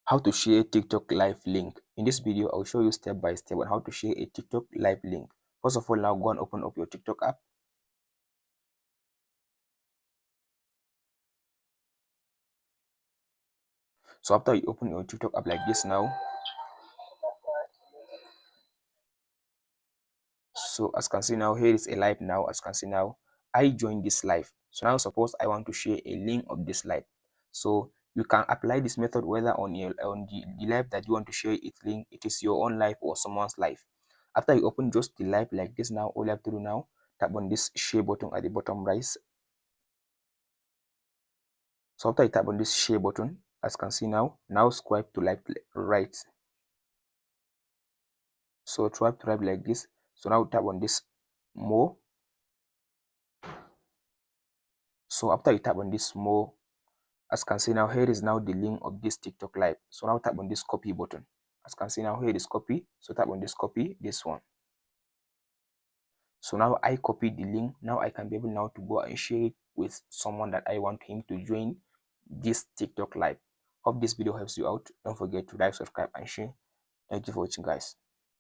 How to share TikTok live link. In this video, I'll show you step by step on how to share a TikTok live link. First of all, now go and open up your TikTok app. So after you open your TikTok app like this now, so as you can see now, here is a live now. As you can see now, I joined this live. So now suppose I want to share a link of this live. So you can apply this method whether on the live that you want to share it link, it is your own live or someone's live. After you open just the live like this now, all you have to do now, tap on this share button at the bottom right. So after you tap on this share button, as you can see now swipe to right. So swipe to right like this. So now tap on this more. So after you tap on this more, as you can see now, here is now the link of this TikTok live. So now tap on this copy button. As you can see now, here is copy. So tap on this copy, this one. So now I copy the link. Now I can be able now to go and share it with someone that I want him to join this TikTok live. Hope this video helps you out. Don't forget to like, subscribe, and share. Thank you for watching, guys.